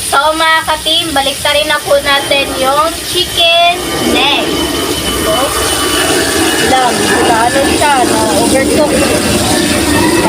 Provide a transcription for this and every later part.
So mga ka-team, baliktarin na po natin yung chicken neck. So, lang, ano siya, no? Overcook.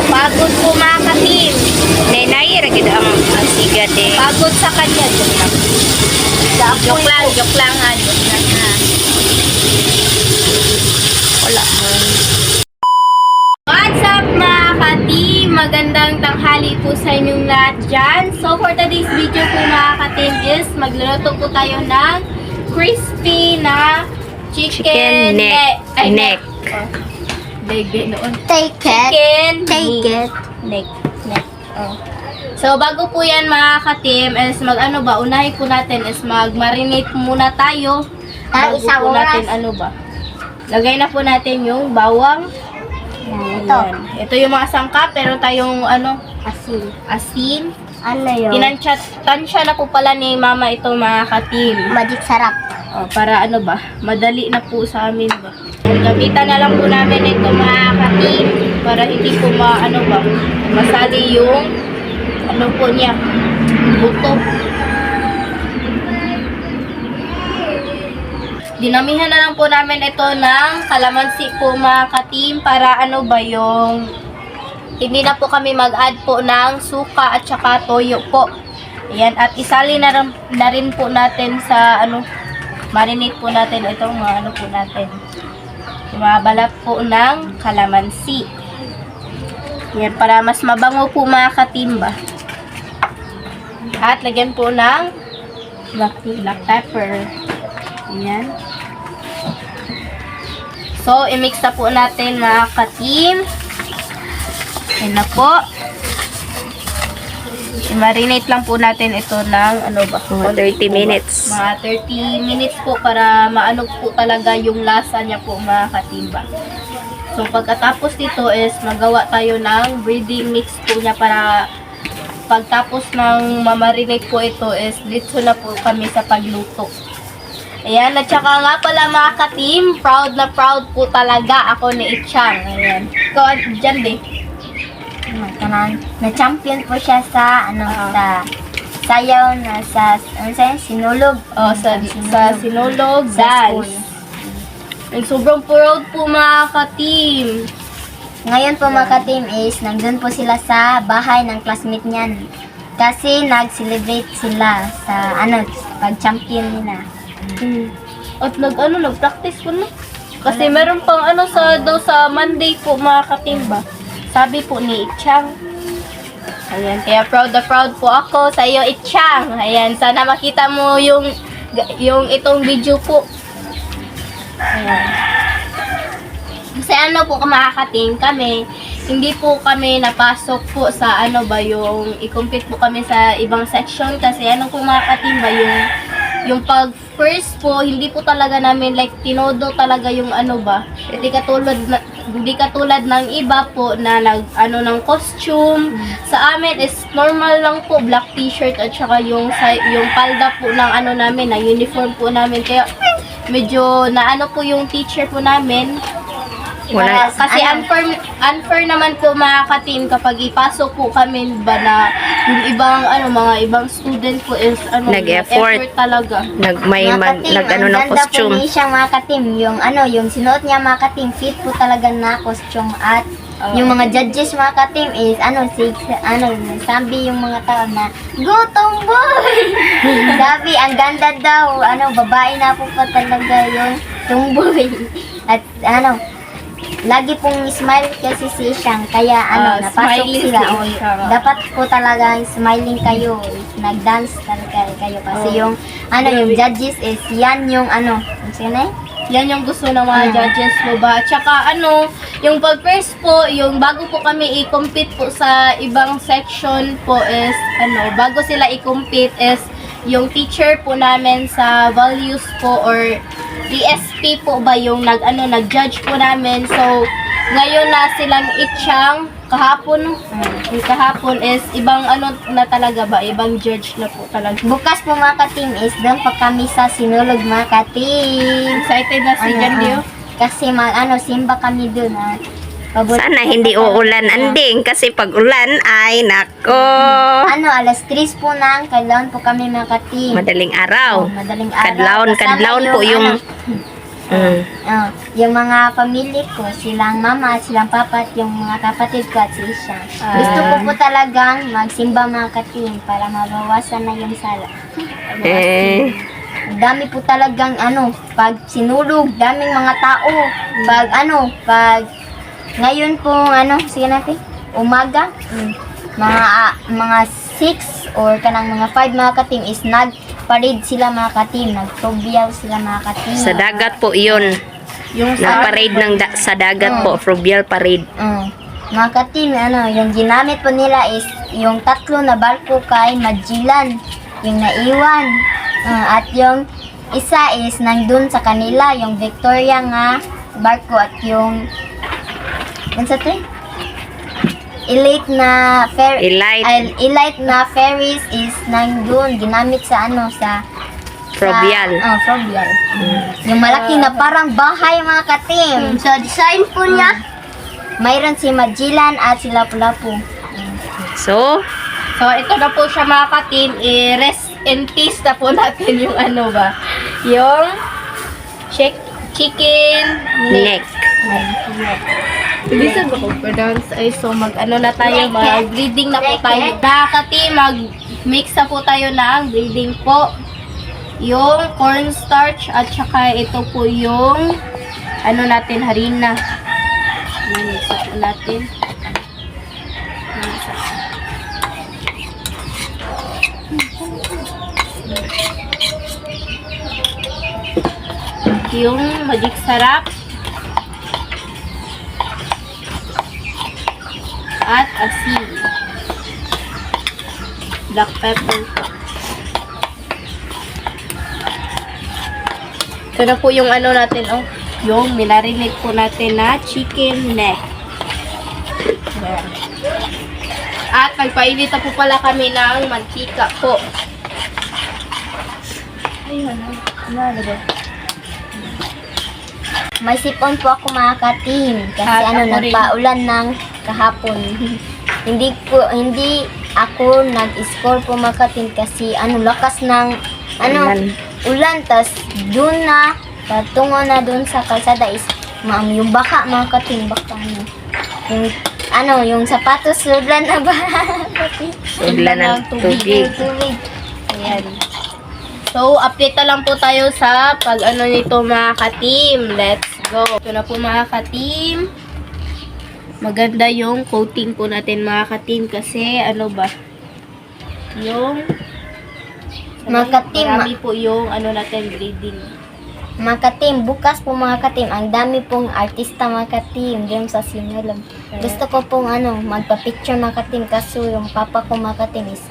Kapagod po mga ka-team. Nenay, ragid ang sigat eh. Pagod sa kanya. Joke lang ha. Joke lang ha. Wala. What's up mga ka-team? Magandang tanghali po sa inyong lahat dyan. So for today's video po mga ka-team is magluluto po tayo ng crispy na chicken neck. Neck. Dege noon. Take Chicken Take it. neck. Oh. So bago po yan mga ka-team is unahin po natin is mag-marinate muna tayo. Bago isang po oras. natin lagay na po natin yung bawang. Ito. Ayan. Ito yung mga sangkap, pero tayong asin. Ano yun? Tansya na po pala ni mama ito mga ka-team. Magic sarap. Para madali na po sa amin ba. Gamitan na lang po namin ito mga ka-team para hindi po masali yung po niya, buto. Dinamihan na lang po namin ito ng kalamansi po mga ka-team para yung hindi na po kami mag-add po ng suka at saka toyo po. Ayan, at isali na rin po natin sa marinate po natin itong po natin. Mga balat po ng kalamansi. Ayan, para mas mabango po mga ka-team ba. At lagyan po ng black pepper. Ayan. So, i-mix na po natin mga ka-team. Ayan na po. I-marinate lang po natin ito ng Mga 30 minutes. Mga 30 minutes po para maano po talaga yung lasa niya po mga ka-team ba. So, pagkatapos dito is magawa tayo ng breading mix po niya para pagtapos ng mamarinate po ito is dito na po kami sa pagluto. Ayan, at saka nga pala mga ka-team, proud na proud po talaga ako ni Ichang. Ayan. Ikaw, dyan din. Na-champion po siya sa sa sayaw na sinulog. Sa sinulog dance. And sobrang proud po mga ka-team. Ngayon po mga ka-team is nandun po sila sa bahay ng classmate niyan. Kasi nag-celebrate sila sa pag-champion nila. At nag-practice ko na. Kasi meron pang sa Monday po mga ka-team ba. Sabi po ni Ichang. Ayan, kaya proud na proud po ako sa iyo Ichang. Ayan, sana makita mo yung itong video po. Ayan. Kasi po mga ka-team kami, hindi po kami napasok po sa yung i-compete po kami sa ibang section kasi po mga ka-team ba yung pag first po, hindi po talaga namin tinodo talaga yung hindi katulad ng iba po na ng costume. Sa amin is normal lang po, black t-shirt at saka yung palda po ng namin, na uniform po namin. Kaya medyo po yung teacher po namin. Wala. Kasi unfair naman po mga ka-team kapag ipasok po kami ba na yung mga ibang student po is nag-effort talaga. Ng costume. Po siyang mga ka-team. Yung sinuot niya mga ka-team, fit po talaga na costume at yung mga judges mga ka-team is sabi yung mga tao na go tomboy. Sabi ang ganda daw, babae na po pa talaga yung tomboy. At lagi pong smile kasi si Shang, kaya napasok sila. Dapat po talaga smiling kayo, nag-dance talaga kayo kasi yung judges is yan yung Yan yung gusto ng mga judges po ba. Tsaka yung pag-first po, yung bago po kami i-compete po sa ibang section po is bago sila i-compete is yung teacher po namin sa values po or ESP po ba yung nag-judge po namin. So, ngayon na silang Ichang kahapon. Yung kahapon is ibang na talaga ba? Ibang judge na po talaga. Bukas po mga ka-team is doon pa kami sa Sinulog mga ka-team. Excited na si Jan Dio. Kasi simba kami doon Sana hindi uulan anding kasi pag ulan ay nako. Alas 3 po nang kadlawon po kami mga ka-team. Madaling araw. Madaling araw. Kadlawon Kasama po yung yung mga pamilya ko, silang mama at silang papa at yung mga kapatid ko at si Isha. Gusto ko po talagang magsimba mga ka-team para mabawasan na yung sala. eh, Dami po talagang pag sinulog, daming mga tao. Pag ngayon po sige natin, umaga, mga 6 or kanang mga 5 mga ka-team is nag-parade sila mga ka-team, nag-provial sila mga ka-team. sa dagat po yun. Yung Nag-parade sa dagat po, fluvial parade. Mga ka-team, yung ginamit po nila is yung 3 na barko kay Magellan, yung naiwan. At yung isa is nandun sa kanila, yung Victoria nga barko at yung elite na elite na ferries is nandun, ginamit sa sa Fluvial. Fluvial. Yung malaki na parang bahay mga ka-team. So design po niya, mayroon si Magellan at si Lapu-Lapu. So, ito na po siya mga ka-team. I-rest in peace na po natin yung yung chicken neck. Hindi sa ko pronounce ay so na tayo, mag-breeding na po tayo. Nakakati, mag-mix na po tayo ng breeding po. Yung cornstarch at saka ito po yung natin, harina. Mix po natin. Yung magic sarap. At asin. Black pepper. Ito na po yung natin, yung minarinate po natin na chicken neck. Ayan. At magpainit na po pala kami ng mantika po. Ayun, May sipon po ako mga ka-team kasi Ako rin. nagpaulan ng kahapon. hindi ako nag-score po mga ka-team kasi lakas ng ulan, tas dun na patungo na dun sa kalsada is yung baka mga ka-team, baka yung sapatos sudlan na ba? Udlan ng tubig. Ayan. So, update na lang po tayo sa pag nito mga ka-team. Let's go. Ito na po mga ka-team. Maganda yung coating po natin mga ka-team kasi yung Mga ka-team, marami po yung natin breeding. mga ka-team, bukas po mga ka-team, ang dami pong artista mga ka-team, game sa Sinulog. Gusto ko pong magpa-picture mga ka-team kaso yung papa ko mga ka-team is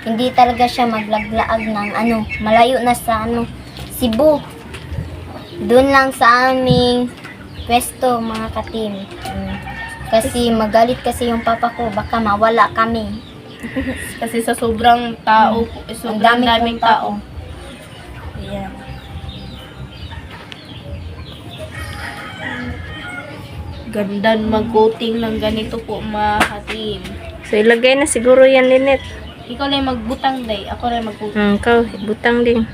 hindi talaga siya maglaglaag ng malayo na sa Cebu. Doon lang sa aming pwesto mga ka-team. Kasi magalit kasi yung papa ko, baka mawala kami. Kasi sa sobrang tao, sobrang daming tao. Ayan. Ganda mag-coating ng ganito po mga ka-team. So, ilagay na siguro yan, Linet. Ikaw lang magbutang, day. Ako lang magbutang. Ikaw, butang din.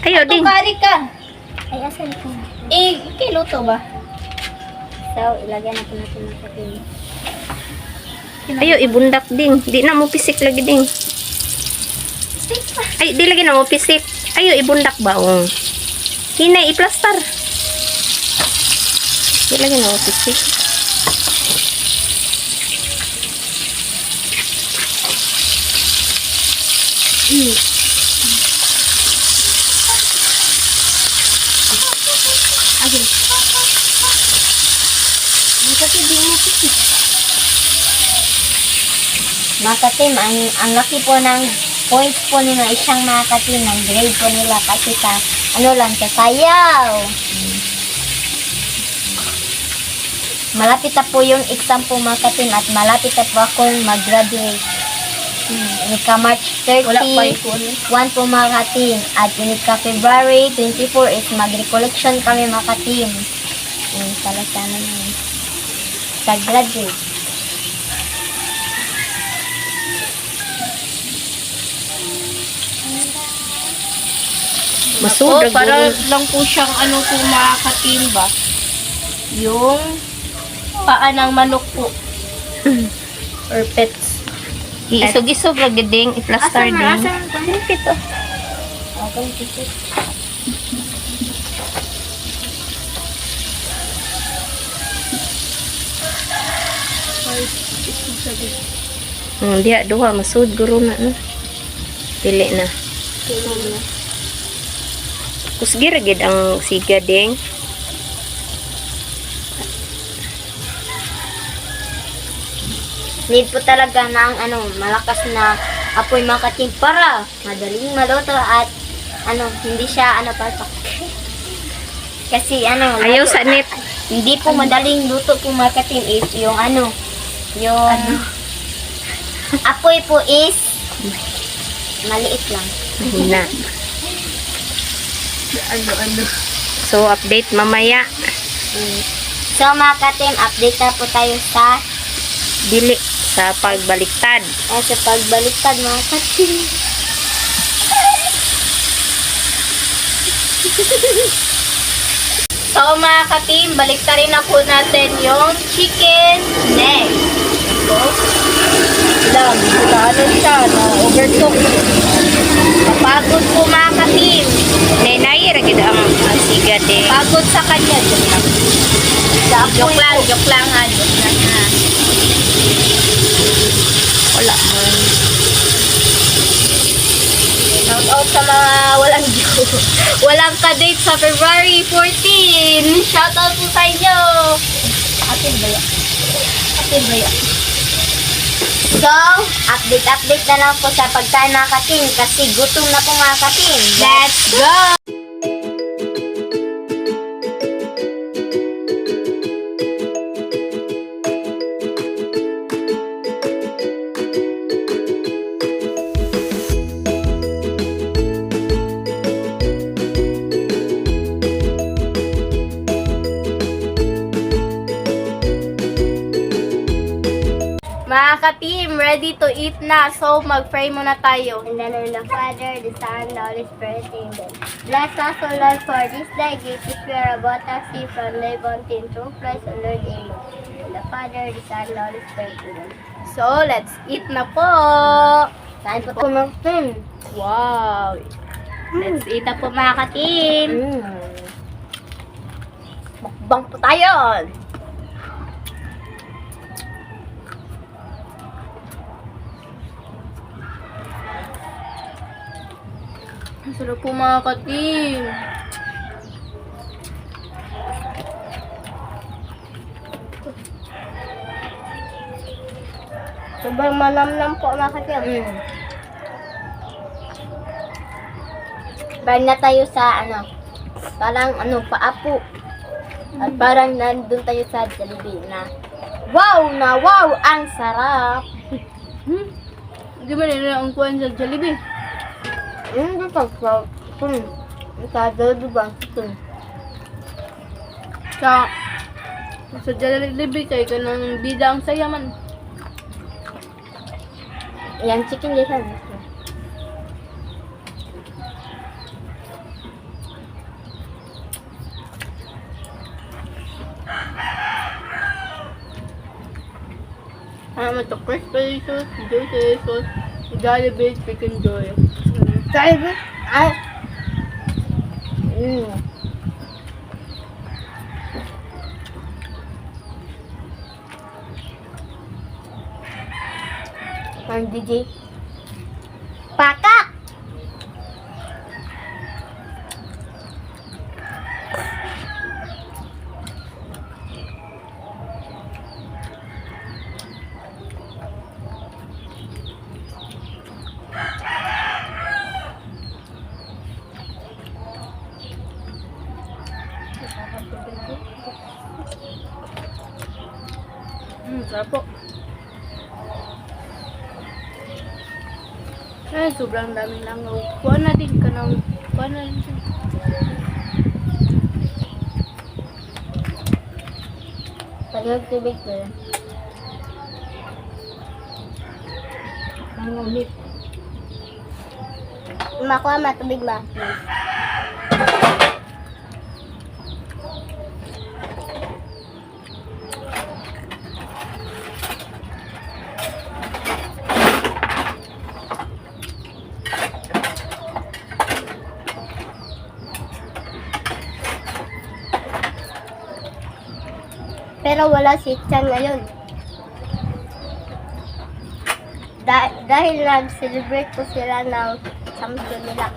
Ayo, din. Tukari ka! Ay, asan po? Kiluto ba? So, ilagay na po natin mga ka-team. Ayo, ibundak din. Di na mo pisik lagi din. Ay, di lagi na mo pisik. Ayo, ibundak ba? Hinay, i-plaster. Di lagi na mo pisik. Okay. Kasi di mo pisik. Mga ka-team, ang laki po ng points po nila isang mga ka-team ng grade po nila kasi sa sa sayaw. Malapit na po yung exam po mga ka-team at malapit na po akong mag-graduate. Ika-March 30, Wala pa yung kunin. 1 po mga ka-team. At ika-February 24 is mag-recollection kami mga ka-team. Pala sana naman. pagka-graduate. Masudag. Para lang po siyang ano po mga katimba. Yung paa ng manok po. Or pets. Iisog-isog lagi ding, i-plaster din. Ito. Okay, ito. Diha duha masud guro na no. Dili na. Kusgi ra gid ang siga ding. Need po talaga ng malakas na apoy mga katim para madaling maluto at hindi siya papak. Kasi Ayaw sa net. hindi po madaling luto po mga katim is yung yung apoy po is maliit lang. Na. So update mamaya. So mga katim, update na po tayo sa Dili sa pagbaliktad. sa pagbaliktad mga katim. So mga katim, baliktarin na po natin yung chicken neck. So, lang, ano siya, na-overcook. Kapagod po mga katim. Nay ra gid ang siga ding. Pagod sa kanya. Joke lang ha. Joke lang ha. Wala man. Shout out sa mga walang joke. Walang ka-date sa February 14. Shout out po sa inyo. Atin ba yan? Atin ba yan? So, update na lang po sa pagkain mga katim kasi gutom na po mga katim. Let's go! Mga ka-team, ready to eat na. So, mag-pray muna tayo. In the name of the Father, the Son, and the Holy Spirit, amen. Bless us, O Lord, for this day. Give us fear about us, see from Levantine, true Christ, O Lord, amen. In the Father, the Son, and the Holy Spirit, amen. So, let's eat na po. Saan po kumain? Wow. Let's eat na po mga ka-team. Mukbang po tayo. Ang sarap po mga ka-team. Sobrang malamnam po mga katim. Balik na tayo sa parang paapo. At parang nandun tayo sa Jollibee na wow, ang sarap. Hindi ba nila ang kuwan sa Jollibee? Hindi pa sa Jollibee ba? Sa Jollibee kayo ka ng bida ang sayaman. Yan, chicken lisan. Ito crispy sauce, juicy sauce, Jollibee chicken joy. Jollibee? Ay. Ang DJ. Pakak! Sarap po. Ay, sobrang daming langaw. Kuha na din ka ng... Kuha na din. Tubig ko. Ang ulit. Makuha matubig ba? Pero wala si Chan ngayon. Dahil nag-celebrate ko sila ng champion nila.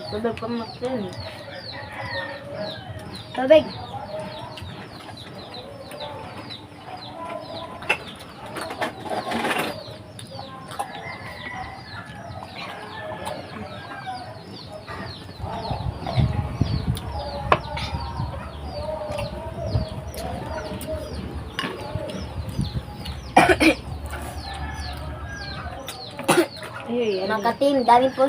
Tubig pa matin. Tubig. Ay, Mga ka-team, dami po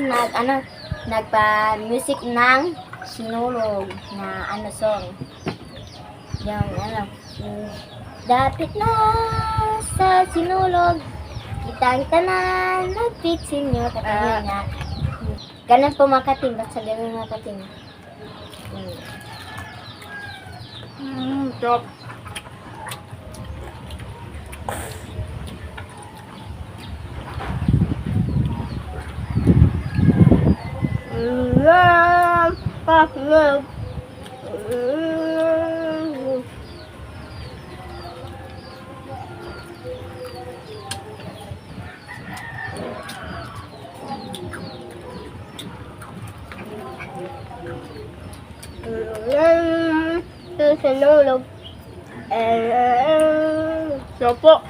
nagpa-music ng sinulog na song. Yung dapit na sa sinulog, kitang-kita na nagpitsin nyo. Nga. Ganun po mga ka-team, basta ganun mga ka-team. Top. Sinulog. Sopo.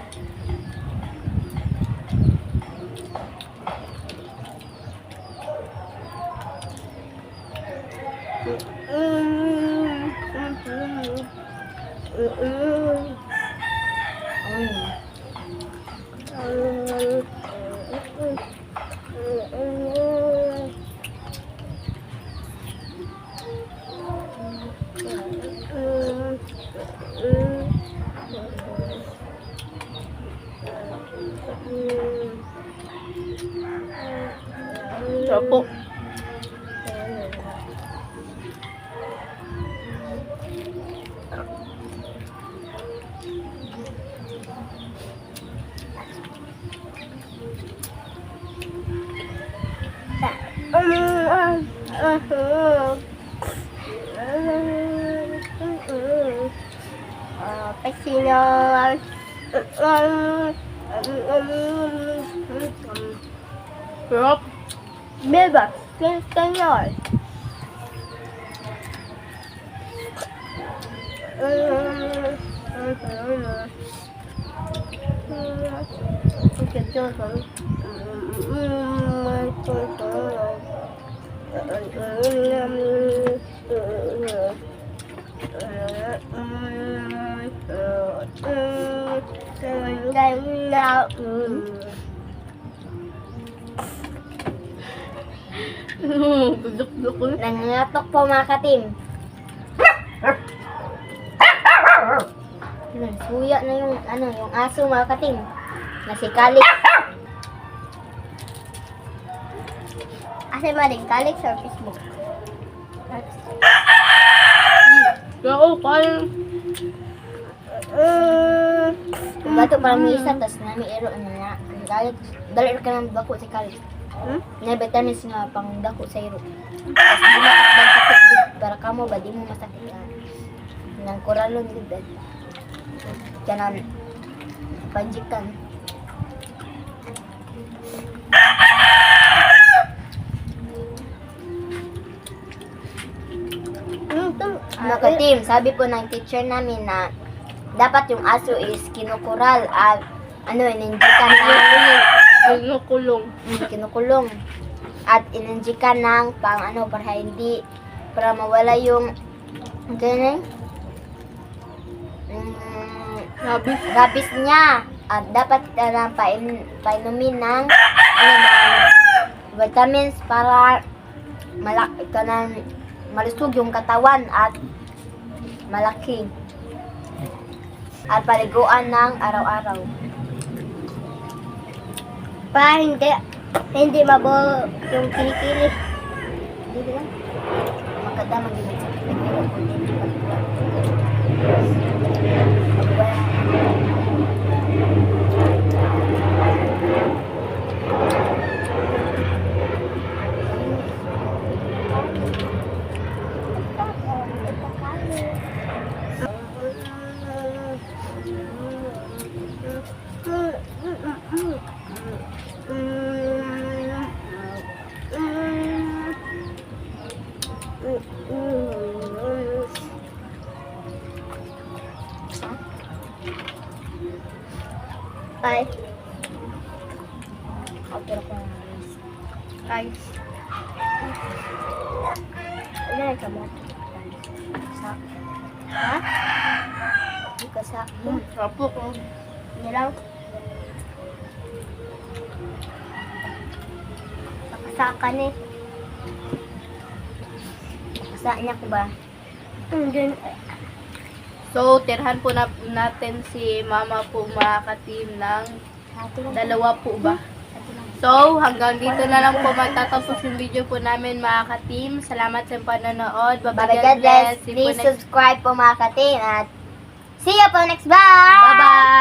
Sopo. Sarap. Beba, señor. Duduk-duk. Nangangatok po mga ka-team. Suya na yung yung aso mga ka-team. Nasikalik. Asa maling kalik sa Facebook. Kaya kain. Bato para may isa, tas nami ero na kalik. Dali ka ng bako sa kalik. Na vitamins nga pang dako sa iro. Tas di matakbang sakit gid para kamo ba di mo masakit ka. Nang koralon gid. Kanan panjikan. Mga ka-team, sabi po ng teacher namin na dapat yung aso is kinukural at ininjikan Kinukulong. kinukulong at ininjikan ng para mawala yung Rabis niya. At dapat painumin ng vitamins para malaki ka na malusog yung katawan at malaki. At paliguan ng araw-araw. Para hindi mabo yung kilikili. Hindi lang. Magkadamang din sa Bye. Okay, guys. Ano ka mo? Ha? Hindi ka sa... Apo ko. Nilaw. Nakasakan eh. Nakasaan niya ko ba? Hindi. So, tirhan po natin si mama po mga ka-team ng dalawa po ba? So, hanggang dito na lang po magtatapos yung video po namin mga ka-team. Salamat sa panonood. Bye Bye-bye, God bless. See you po Please next. subscribe po mga katin at see you po next vlog. Bye-bye!